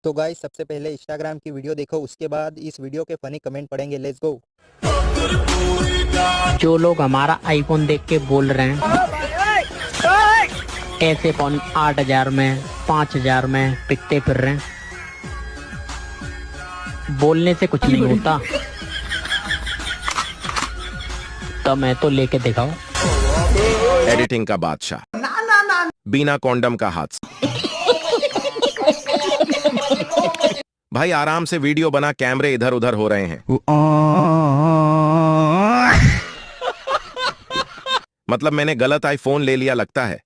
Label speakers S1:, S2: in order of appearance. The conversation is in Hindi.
S1: तो गाइस सबसे पहले इंस्टाग्राम की वीडियो देखो, उसके बाद इस वीडियो के फनी कमेंट पढ़ेंगे। Let's go.
S2: जो लोग हमारा आईफोन देख के बोल रहे हैं ऐसे फोन 8,000 में 5,000 में बिकते फिर रहे हैं, बोलने से कुछ नहीं होता। तो मैं तो लेके दिखाऊं।
S3: एडिटिंग का बादशाह, बिना कॉन्डम का हादसा। भाई आराम से वीडियो बना, कैमरे इधर उधर हो रहे हैं। मतलब मैंने गलत आईफोन ले लिया लगता है।